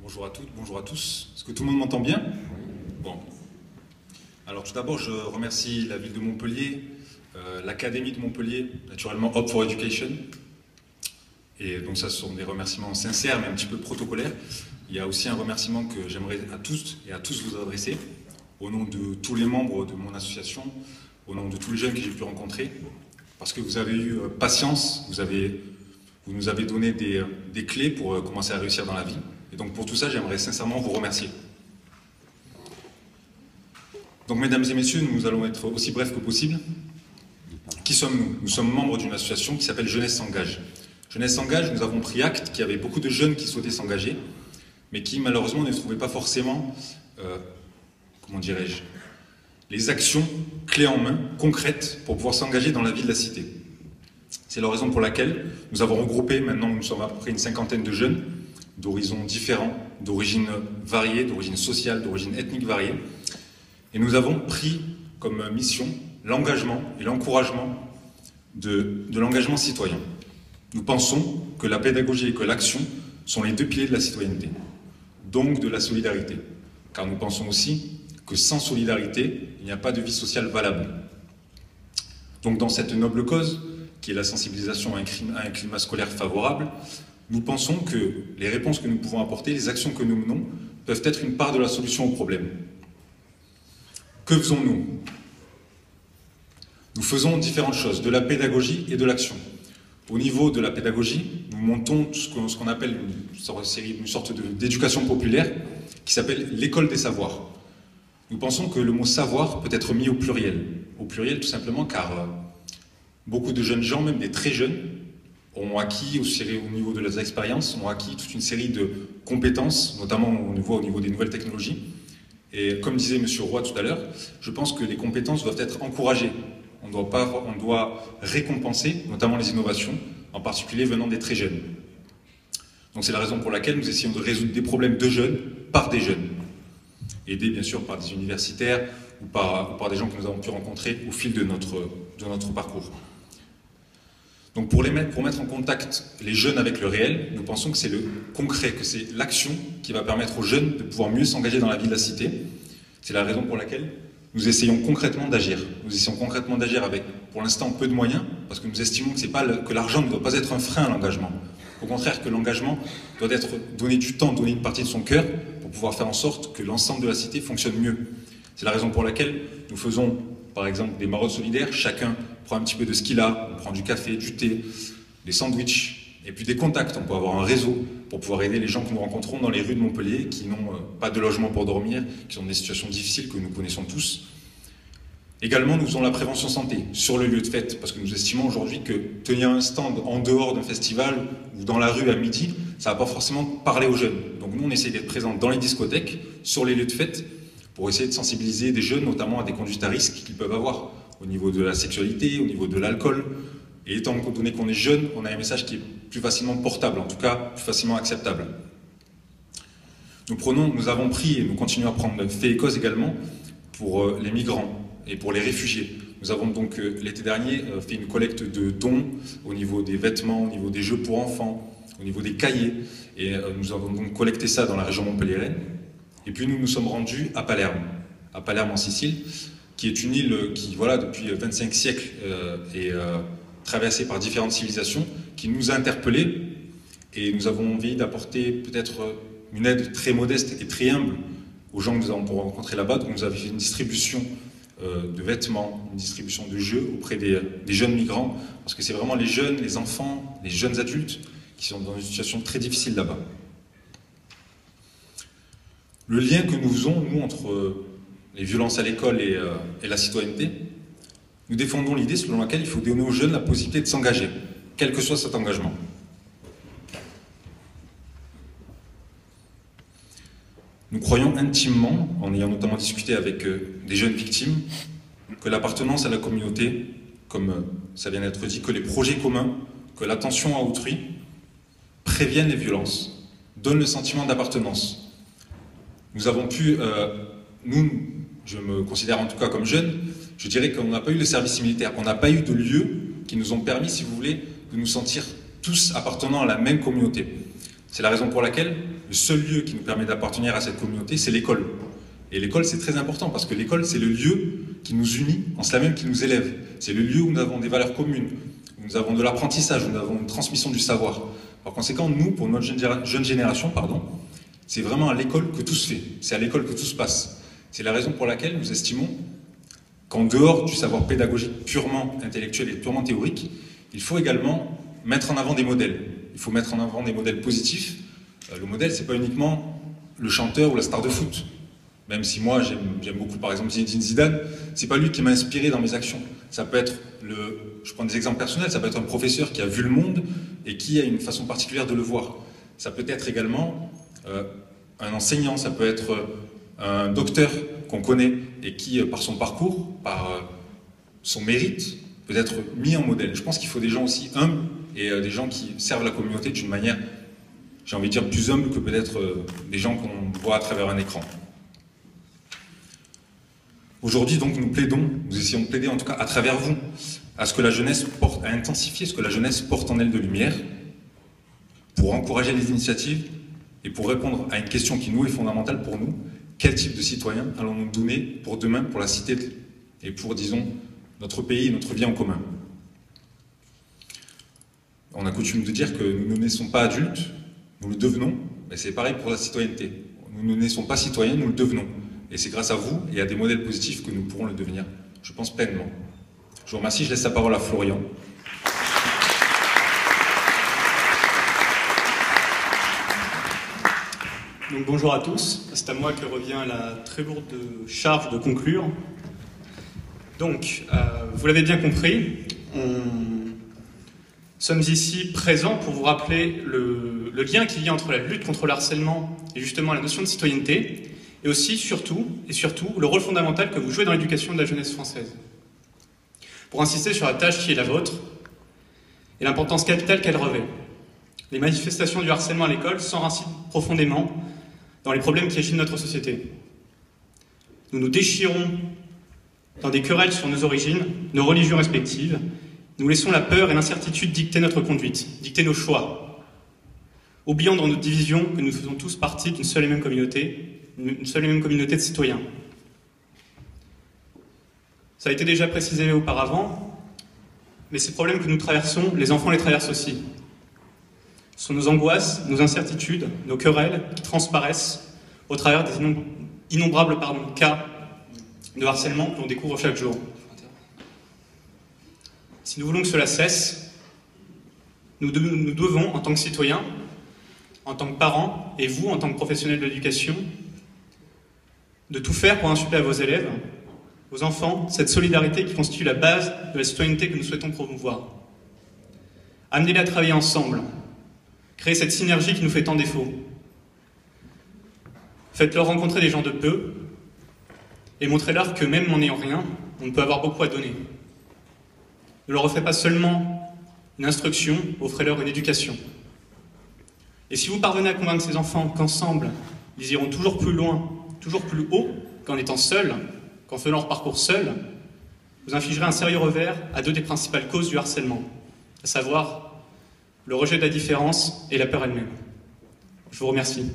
Bonjour à toutes, bonjour à tous. Est-ce que tout le monde m'entend bien? Bon. Alors tout d'abord, je remercie la ville de Montpellier, l'Académie de Montpellier, naturellement Hope for Education. Et donc ça, ce sont des remerciements sincères, mais un petit peu protocolaires. Il y a aussi un remerciement que j'aimerais à tous et à tous vous adresser, au nom de tous les membres de mon association, au nom de tous les jeunes que j'ai pu rencontrer, parce que vous avez eu patience, vous nous avez donné des clés pour commencer à réussir dans la vie. Et donc pour tout ça, j'aimerais sincèrement vous remercier. Donc mesdames et messieurs, nous allons être aussi brefs que possible. Qui sommes-nous? Nous sommes membres d'une association qui s'appelle Jeunesse s'engage. Jeunesse s'engage, nous avons pris acte qu'il y avait beaucoup de jeunes qui souhaitaient s'engager, mais qui malheureusement ne trouvaient pas forcément, comment dirais-je, les actions clés en main, concrètes, pour pouvoir s'engager dans la vie de la cité. C'est la raison pour laquelle nous avons regroupé, maintenant nous sommes à peu près une cinquantaine de jeunes, d'horizons différents, d'origines variées, d'origines sociales, d'origines ethniques variées. Et nous avons pris comme mission l'engagement et l'encouragement de l'engagement citoyen. Nous pensons que la pédagogie et que l'action sont les deux piliers de la citoyenneté, donc de la solidarité. Car nous pensons aussi que sans solidarité, il n'y a pas de vie sociale valable. Donc dans cette noble cause, qui est la sensibilisation à un climat scolaire favorable, nous pensons que les réponses que nous pouvons apporter, les actions que nous menons, peuvent être une part de la solution au problème. Que faisons-nous? Nous faisons différentes choses, de la pédagogie et de l'action. Au niveau de la pédagogie, nous montons ce qu'on appelle une sorte d'éducation populaire qui s'appelle l'école des savoirs. Nous pensons que le mot savoir peut être mis au pluriel. Au pluriel tout simplement car beaucoup de jeunes gens, même des très jeunes, ont acquis, au niveau de leurs expériences, ont acquis toute une série de compétences, notamment au niveau des nouvelles technologies. Et comme disait M. Roy tout à l'heure, je pense que les compétences doivent être encouragées. On doit récompenser, notamment les innovations, en particulier venant des très jeunes. Donc c'est la raison pour laquelle nous essayons de résoudre des problèmes de jeunes par des jeunes. Aidés bien sûr par des universitaires ou par des gens que nous avons pu rencontrer au fil de notre parcours. Donc pour mettre en contact les jeunes avec le réel, nous pensons que c'est le concret, que c'est l'action qui va permettre aux jeunes de pouvoir mieux s'engager dans la vie de la cité. C'est la raison pour laquelle nous essayons concrètement d'agir. Nous essayons concrètement d'agir avec, pour l'instant, peu de moyens, parce que nous estimons que l'argent ne doit pas être un frein à l'engagement. Au contraire, que l'engagement doit être donner du temps, donner une partie de son cœur, pour pouvoir faire en sorte que l'ensemble de la cité fonctionne mieux. C'est la raison pour laquelle nous faisons, par exemple, des maraudes solidaires. Chacun prend un petit peu de ce qu'il a, on prend du café, du thé, des sandwichs, et puis des contacts. On peut avoir un réseau pour pouvoir aider les gens que nous rencontrons dans les rues de Montpellier, qui n'ont pas de logement pour dormir, qui sont dans des situations difficiles que nous connaissons tous. Également, nous faisons la prévention santé sur le lieu de fête, parce que nous estimons aujourd'hui que tenir un stand en dehors d'un festival ou dans la rue à midi, ça ne va pas forcément parler aux jeunes. Donc nous, on essaie d'être présents dans les discothèques, sur les lieux de fête, pour essayer de sensibiliser des jeunes, notamment à des conduites à risque qu'ils peuvent avoir, au niveau de la sexualité, au niveau de l'alcool. Et étant donné qu'on est jeune, on a un message qui est plus facilement portable, en tout cas plus facilement acceptable. Nous avons pris et nous continuons à prendre fait et cause également pour les migrants et pour les réfugiés. Nous avons donc l'été dernier fait une collecte de dons au niveau des vêtements, au niveau des jeux pour enfants, au niveau des cahiers. Et nous avons donc collecté ça dans la région montpelliéraine. Et puis nous nous sommes rendus à Palerme en Sicile, qui est une île qui, voilà, depuis 25 siècles est traversée par différentes civilisations, qui nous a interpellés, et nous avons envie d'apporter peut-être une aide très modeste et très humble aux gens que nous avons rencontrés là-bas. Donc nous avons fait une distribution de vêtements, une distribution de jeux auprès des jeunes migrants, parce que c'est vraiment les jeunes, les enfants, les jeunes adultes qui sont dans une situation très difficile là-bas. Le lien que nous faisons, nous, entre les violences à l'école et la citoyenneté, nous défendons l'idée selon laquelle il faut donner aux jeunes la possibilité de s'engager, quel que soit cet engagement. Nous croyons intimement, en ayant notamment discuté avec des jeunes victimes, que l'appartenance à la communauté, comme ça vient d'être dit, que les projets communs, que l'attention à autrui, préviennent les violences, donnent le sentiment d'appartenance. Nous avons pu, je me considère en tout cas comme jeune, je dirais qu'on n'a pas eu le service militaire, qu'on n'a pas eu de lieux qui nous ont permis, si vous voulez, de nous sentir tous appartenant à la même communauté. C'est la raison pour laquelle le seul lieu qui nous permet d'appartenir à cette communauté, c'est l'école. Et l'école, c'est très important, parce que l'école, c'est le lieu qui nous unit, en cela même qui nous élève. C'est le lieu où nous avons des valeurs communes, où nous avons de l'apprentissage, où nous avons une transmission du savoir. Par conséquent, nous, pour notre jeune génération, c'est vraiment à l'école que tout se fait, c'est à l'école que tout se passe. C'est la raison pour laquelle nous estimons qu'en dehors du savoir pédagogique purement intellectuel et purement théorique, il faut également mettre en avant des modèles. Il faut mettre en avant des modèles positifs. Le modèle, c'est pas uniquement le chanteur ou la star de foot. Même si moi, j'aime beaucoup, par exemple, Zinedine Zidane, c'est pas lui qui m'a inspiré dans mes actions. Ça peut être, je prends des exemples personnels, ça peut être un professeur qui a vu le monde et qui a une façon particulière de le voir. Ça peut être également un enseignant, ça peut être un docteur qu'on connaît et qui, par son parcours, par son mérite, peut être mis en modèle. Je pense qu'il faut des gens aussi humbles et des gens qui servent la communauté d'une manière, j'ai envie de dire, plus humble que peut-être des gens qu'on voit à travers un écran. Aujourd'hui, donc, nous essayons de plaider, en tout cas à travers vous, à ce que la jeunesse porte, à intensifier ce que la jeunesse porte en elle de lumière, pour encourager les initiatives et pour répondre à une question qui nous est fondamentale pour nous. Quel type de citoyens allons-nous donner pour demain, pour la cité et pour, disons, notre pays et notre vie en commun? On a coutume de dire que nous ne naissons pas adultes, nous le devenons, mais c'est pareil pour la citoyenneté. Nous ne naissons pas citoyens, nous le devenons. Et c'est grâce à vous et à des modèles positifs que nous pourrons le devenir, je pense pleinement. Je vous remercie, je laisse la parole à Florian. Donc, bonjour à tous, c'est à moi que revient la très lourde charge de conclure. Donc, vous l'avez bien compris, nous sommes ici présents pour vous rappeler le lien qu'il y a entre la lutte contre le harcèlement et justement la notion de citoyenneté, et aussi, surtout, le rôle fondamental que vous jouez dans l'éducation de la jeunesse française. Pour insister sur la tâche qui est la vôtre et l'importance capitale qu'elle revêt. Les manifestations du harcèlement à l'école s'enracinent profondément dans les problèmes qui agitent notre société. Nous nous déchirons dans des querelles sur nos origines, nos religions respectives. Nous laissons la peur et l'incertitude dicter notre conduite, dicter nos choix, oubliant dans notre division que nous faisons tous partie d'une seule et même communauté de citoyens. Ça a été déjà précisé auparavant, mais ces problèmes que nous traversons, les enfants les traversent aussi. Ce sont nos angoisses, nos incertitudes, nos querelles qui transparaissent au travers des innombrables cas de harcèlement que l'on découvre chaque jour. Si nous voulons que cela cesse, nous devons, en tant que citoyens, en tant que parents, et vous, en tant que professionnels de l'éducation, de tout faire pour insuffler à vos élèves, vos enfants, cette solidarité qui constitue la base de la citoyenneté que nous souhaitons promouvoir. Amenez-les à travailler ensemble, créer cette synergie qui nous fait tant défaut. Faites-leur rencontrer des gens de peu, et montrez-leur que même en n'ayant rien, on peut avoir beaucoup à donner. Ne leur offrez pas seulement une instruction, offrez-leur une éducation. Et si vous parvenez à convaincre ces enfants qu'ensemble, ils iront toujours plus loin, toujours plus haut, qu'en étant seuls, qu'en faisant leur parcours seuls, vous infligerez un sérieux revers à deux des principales causes du harcèlement, à savoir le rejet de la différence et la peur elle-même. Je vous remercie.